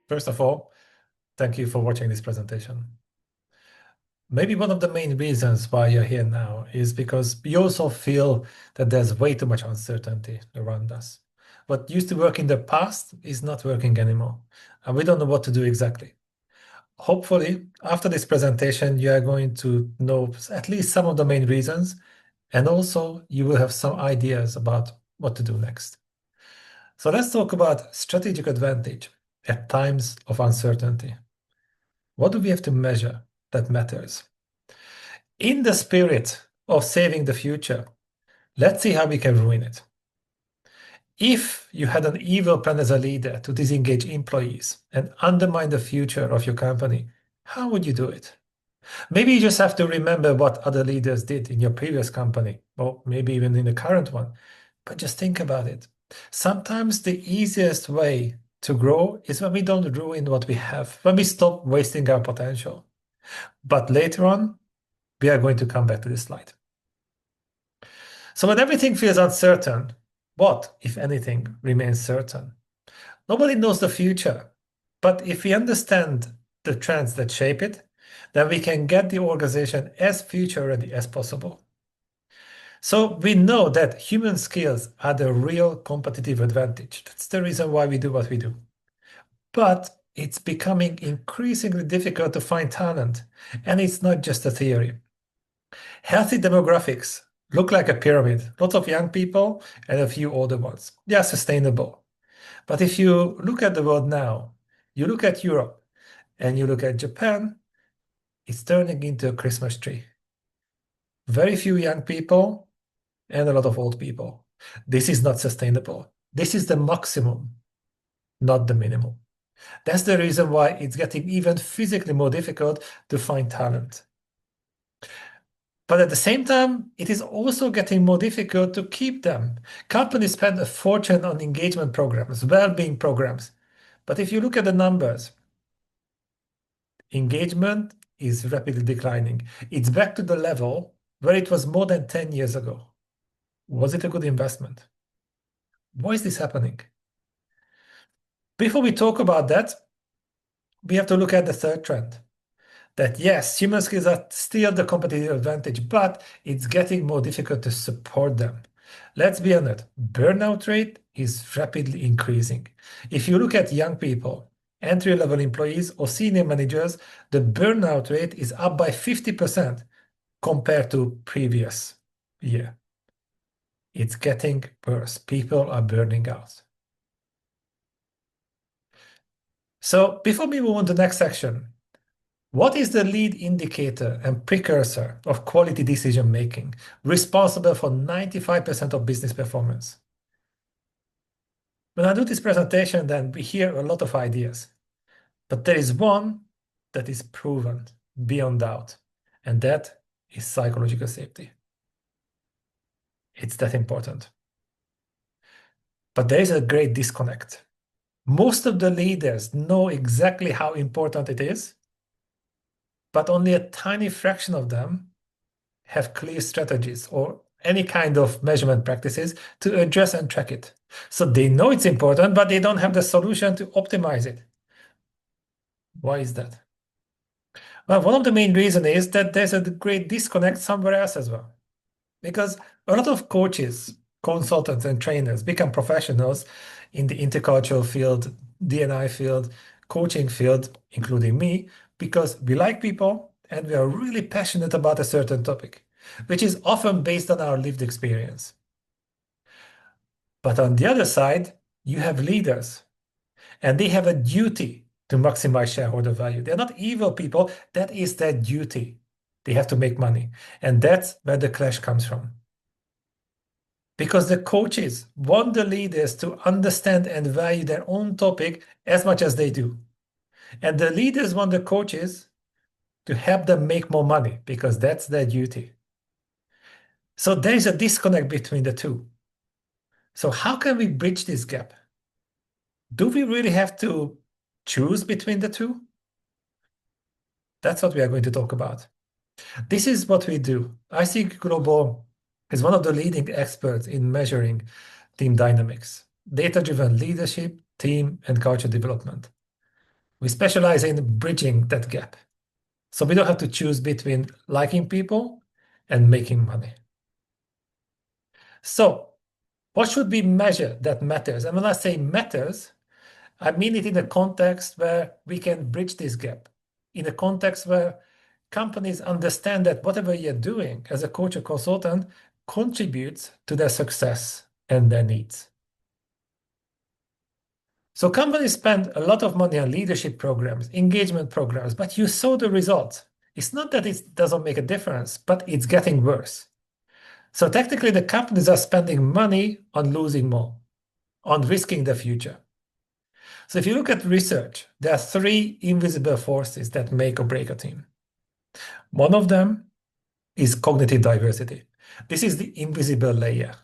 First of all, thank you for watching this presentation. Maybe one of the main reasons why you're here now is because you also feel that there's way too much uncertainty around us. What used to work in the past is not working anymore, and we don't know what to do exactly. Hopefully, after this presentation, you are going to know at least some of the main reasons, and also you will have some ideas about what to do next. So let's talk about strategic advantage at times of uncertainty. What do we have to measure that matters? In the spirit of saving the future, let's see how we can ruin it. If you had an evil plan as a leader to disengage employees and undermine the future of your company, how would you do it? Maybe you just have to remember what other leaders did in your previous company, or maybe even in the current one. But just think about it. Sometimes the easiest way to grow is when we don't ruin what we have, when we stop wasting our potential. But later on, we are going to come back to this slide. So when everything feels uncertain, what, if anything, remains certain? Nobody knows the future, but if we understand the trends that shape it, then we can get the organization as future ready as possible. So we know that human skills are the real competitive advantage. That's the reason why we do what we do. But it's becoming increasingly difficult to find talent, and it's not just a theory. Healthy demographics look like a pyramid, lots of young people and a few older ones. They are sustainable. But if you look at the world now, you look at Europe and you look at Japan, it's turning into a Christmas tree. Very few young people and a lot of old people. This is not sustainable. This is the maximum, not the minimum. That's the reason why it's getting even physically more difficult to find talent. But at the same time, it is also getting more difficult to keep them. Companies spend a fortune on engagement programs, well-being programs. But if you look at the numbers, engagement is rapidly declining. It's back to the level where it was more than 10 years ago. Was it a good investment? Why is this happening? Before we talk about that, we have to look at the third trend. That yes, human skills are still the competitive advantage, but it's getting more difficult to support them. Let's be honest, burnout rate is rapidly increasing. If you look at young people, entry-level employees or senior managers, the burnout rate is up by 50% compared to previous year. It's getting worse. People are burning out. So before we move on to the next section, what is the lead indicator and precursor of quality decision making, responsible for 95% of business performance? When I do this presentation, then we hear a lot of ideas, but there is one that is proven beyond doubt, and that is psychological safety. It's that important. But there is a great disconnect. Most of the leaders know exactly how important it is, but only a tiny fraction of them have clear strategies or any kind of measurement practices to address and track it. So they know it's important, but they don't have the solution to optimize it. Why is that? Well, one of the main reasons is that there's a great disconnect somewhere else as well. Because a lot of coaches, consultants, and trainers become professionals in the intercultural field, D&I field, coaching field, including me, because we like people and we are really passionate about a certain topic, which is often based on our lived experience. But on the other side, you have leaders, and they have a duty to maximize shareholder value. They're not evil people. That is their duty. They have to make money. And that's where the clash comes from. Because the coaches want the leaders to understand and value their own topic as much as they do. And the leaders want the coaches to help them make more money because that's their duty. So there is a disconnect between the two. So how can we bridge this gap? Do we really have to choose between the two? That's what we are going to talk about. This is what we do. IC Global is one of the leading experts in measuring team dynamics, data-driven leadership, team, and culture development. We specialize in bridging that gap. So we don't have to choose between liking people and making money. So what should we measure that matters? And when I say matters, I mean it in a context where we can bridge this gap, in a context where companies understand that whatever you're doing as a coach or consultant contributes to their success and their needs. So companies spend a lot of money on leadership programs, engagement programs, but you saw the results. It's not that it doesn't make a difference, but it's getting worse. So technically, the companies are spending money on losing more, on risking the future. So if you look at research, there are three invisible forces that make or break a team. One of them is cognitive diversity. This is the invisible layer.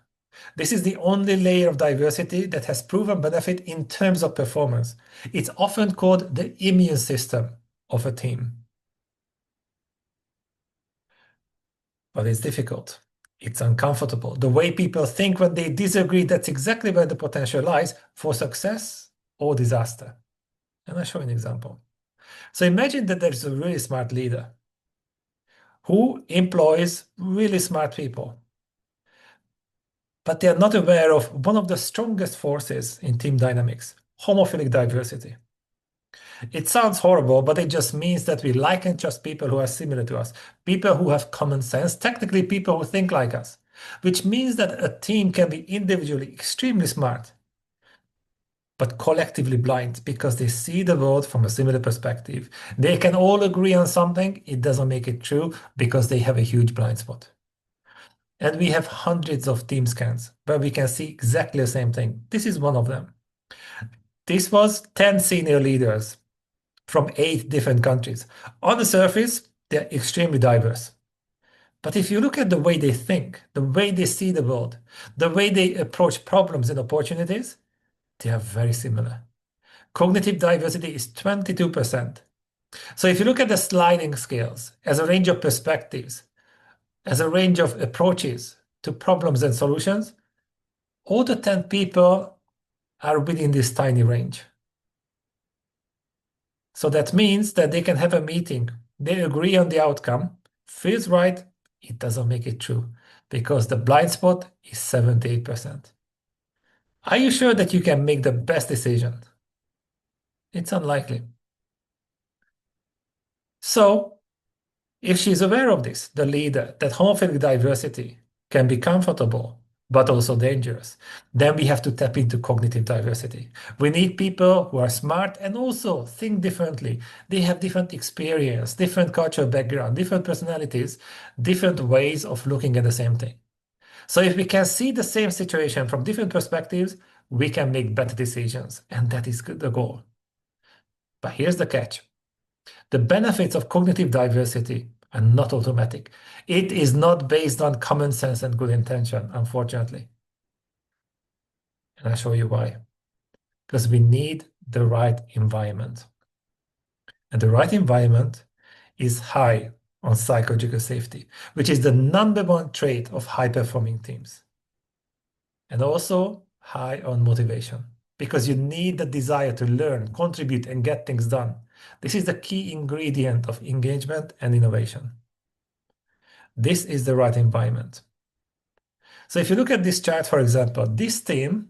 This is the only layer of diversity that has proven benefit in terms of performance. It's often called the immune system of a team. But it's difficult. It's uncomfortable. The way people think when they disagree, that's exactly where the potential lies for success or disaster. And I'll show you an example. So imagine that there's a really smart leader who employs really smart people, but they are not aware of one of the strongest forces in team dynamics, homophilic diversity. It sounds horrible, but it just means that we like and trust people who are similar to us, people who have common sense, technically people who think like us, which means that a team can be individually extremely smart, but collectively blind because they see the world from a similar perspective. They can all agree on something. It doesn't make it true because they have a huge blind spot. And we have hundreds of team scans where we can see exactly the same thing. This is one of them. This was 10 senior leaders from 8 different countries. On the surface, they're extremely diverse. But if you look at the way they think, the way they see the world, the way they approach problems and opportunities, they are very similar. Cognitive diversity is 22%. So if you look at the sliding scales as a range of perspectives, as a range of approaches to problems and solutions, all the 10 people are within this tiny range. So that means that they can have a meeting, they agree on the outcome, feels right, it doesn't make it true because the blind spot is 78%. Are you sure that you can make the best decision? It's unlikely. So if she's aware of this, the leader, that homophilic diversity can be comfortable, but also dangerous, then we have to tap into cognitive diversity. We need people who are smart and also think differently. They have different experience, different cultural background, different personalities, different ways of looking at the same thing. So if we can see the same situation from different perspectives, we can make better decisions. And that is the goal. But here's the catch. The benefits of cognitive diversity are not automatic. It is not based on common sense and good intention, unfortunately. And I'll show you why. Because we need the right environment. And the right environment is high on psychological safety, which is the #1 trait of high-performing teams. And also high on motivation, because you need the desire to learn, contribute, and get things done. This is the key ingredient of engagement and innovation. This is the right environment. So if you look at this chart, for example, this team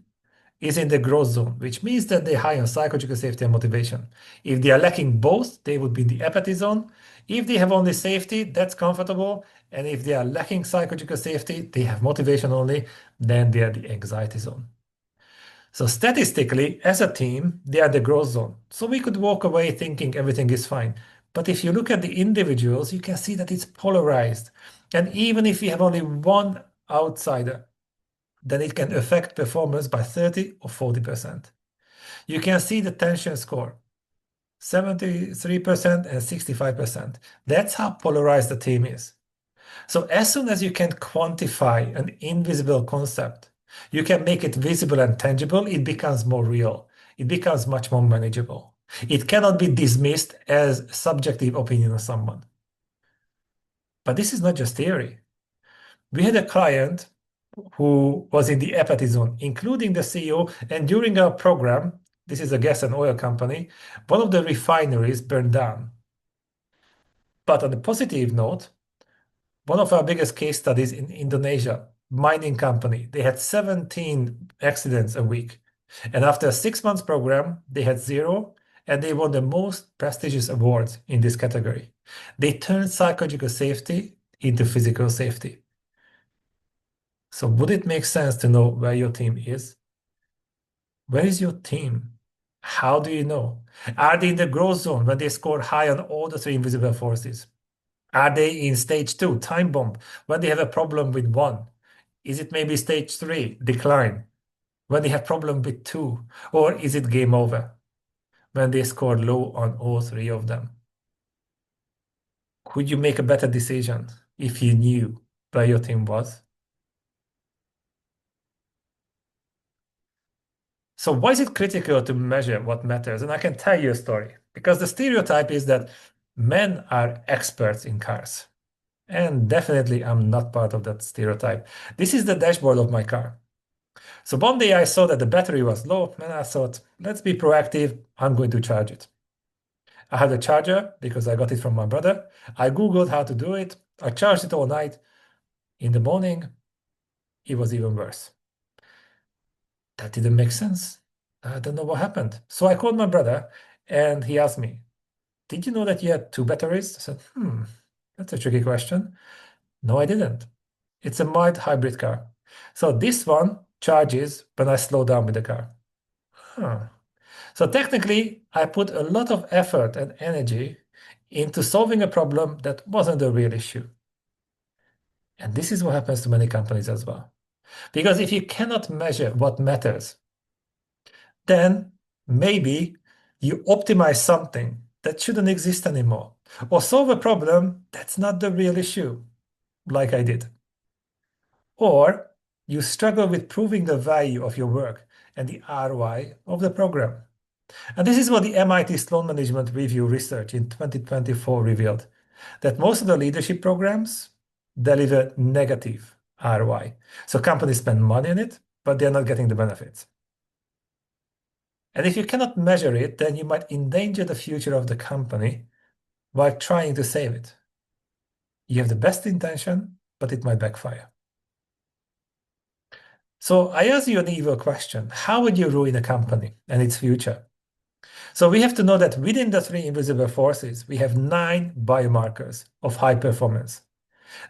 is in the growth zone, which means that they're high on psychological safety and motivation. If they are lacking both, they would be in the apathy zone. If they have only safety, that's comfortable. And if they are lacking psychological safety, they have motivation only, then they are the anxiety zone. So statistically, as a team, they are the growth zone. So we could walk away thinking everything is fine. But if you look at the individuals, you can see that it's polarized. And even if you have only one outsider, then it can affect performance by 30 or 40%. You can see the tension score, 73% and 65%. That's how polarized the team is. So as soon as you can quantify an invisible concept, you can make it visible and tangible, it becomes more real. It becomes much more manageable. It cannot be dismissed as subjective opinion of someone. But this is not just theory. We had a client who was in the apathy zone, including the CEO. And during our program, this is a gas and oil company, one of the refineries burned down. But on a positive note, one of our biggest case studies in Indonesia, mining company, they had 17 accidents a week. And after a 6 months program, they had zero, and they won the most prestigious awards in this category. They turned psychological safety into physical safety. So would it make sense to know where your team is? Where is your team? How do you know? Are they in the growth zone when they score high on all the three invisible forces? Are they in stage two, time bomb, when they have a problem with one? Is it maybe stage three, decline, when they have problem with two? Or is it game over, when they score low on all three of them? Could you make a better decision if you knew where your team was? So why is it critical to measure what matters? And I can tell you a story, because the stereotype is that men are experts in cars. And definitely I'm not part of that stereotype. This is the dashboard of my car. So one day I saw that the battery was low, and I thought, let's be proactive. I'm going to charge it. I had a charger because I got it from my brother. I Googled how to do it. I charged it all night. In the morning, it was even worse. That didn't make sense. I don't know what happened. So I called my brother and he asked me, did you know that you had two batteries? I said, that's a tricky question. No, I didn't. It's a mild hybrid car. So this one charges when I slow down with the car. Huh. So technically, I put a lot of effort and energy into solving a problem that wasn't a real issue. And this is what happens to many companies as well. Because if you cannot measure what matters, then maybe you optimize something that shouldn't exist anymore, or solve a problem that's not the real issue, like I did. Or you struggle with proving the value of your work and the ROI of the program. And this is what the MIT Sloan Management Review research in 2024 revealed, that most of the leadership programs deliver negative ROI. So companies spend money on it, but they're not getting the benefits. And if you cannot measure it, then you might endanger the future of the company while trying to save it. You have the best intention, but it might backfire. So I ask you an evil question. How would you ruin a company and its future? So we have to know that within the three invisible forces, we have 9 biomarkers of high performance.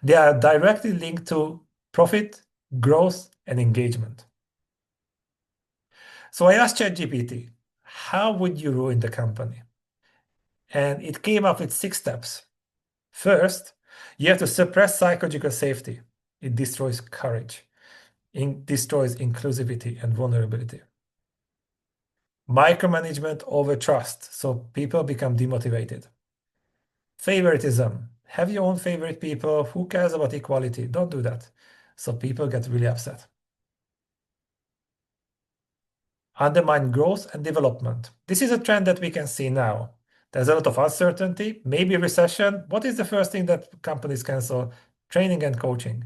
They are directly linked to profit, growth, and engagement. So I asked ChatGPT, how would you ruin the company? And it came up with 6 steps. First, you have to suppress psychological safety. It destroys courage. It destroys inclusivity and vulnerability. Micromanagement over trust, so people become demotivated. Favoritism. Have your own favorite people. Who cares about equality? Don't do that. So people get really upset. Undermine growth and development. This is a trend that we can see now. There's a lot of uncertainty, maybe recession. What is the first thing that companies cancel? Training and coaching.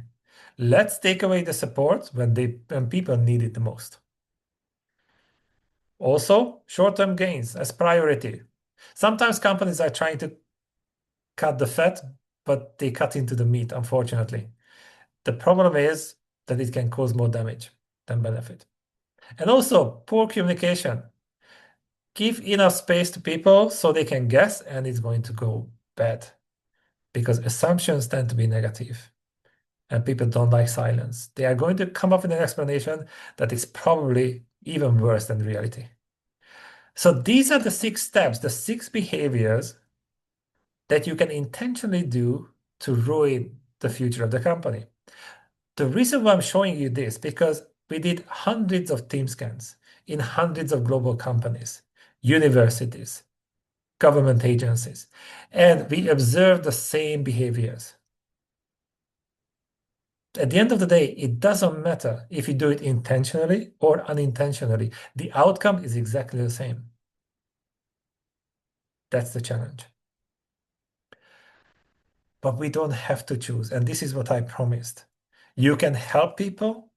Let's take away the support when people need it the most. Also, short-term gains as priority. Sometimes companies are trying to cut the fat, but they cut into the meat, unfortunately. The problem is that it can cause more damage than benefit. And also, poor communication. Give enough space to people so they can guess, and it's going to go bad because assumptions tend to be negative and people don't like silence. They are going to come up with an explanation that is probably even worse than reality. So these are the 6 steps, the 6 behaviors that you can intentionally do to ruin the future of the company. The reason why I'm showing you this, because we did hundreds of team scans in hundreds of global companies, universities, government agencies, and we observed the same behaviors. At the end of the day, it doesn't matter if you do it intentionally or unintentionally. The outcome is exactly the same. That's the challenge. But we don't have to choose. And this is what I promised. You can help people,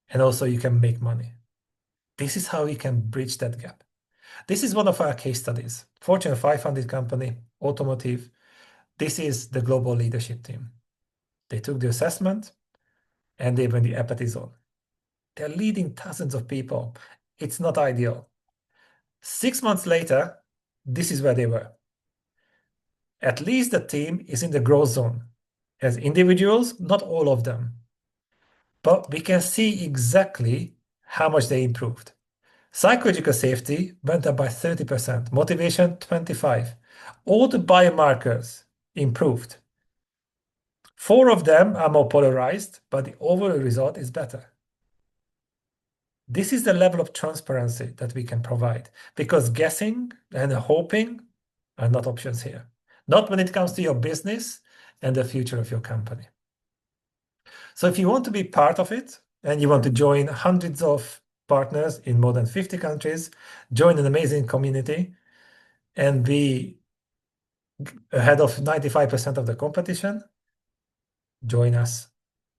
and also you can make money. This is how you can bridge that gap. This is one of our case studies. Fortune 500 company, automotive. This is the global leadership team. They took the assessment and they went the apathy zone. They're leading thousands of people. It's not ideal. 6 months later, this is where they were. At least the team is in the growth zone. As individuals, not all of them, but we can see exactly how much they improved. Psychological safety went up by 30%, motivation 25%. All the biomarkers improved. 4 of them are more polarized, but the overall result is better. This is the level of transparency that we can provide, because guessing and hoping are not options here. Not when it comes to your business and the future of your company. So if you want to be part of it and you want to join hundreds of partners in more than 50 countries, join an amazing community and be ahead of 95% of the competition, join us.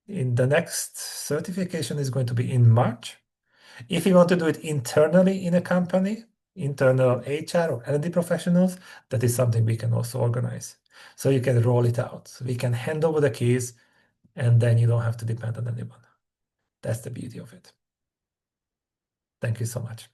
In the next certification is going to be in March. If you want to do it internally in a company, internal HR or L&D professionals, that is something we can also organize. So you can roll it out. We can hand over the keys and then you don't have to depend on anyone. That's the beauty of it. Thank you so much.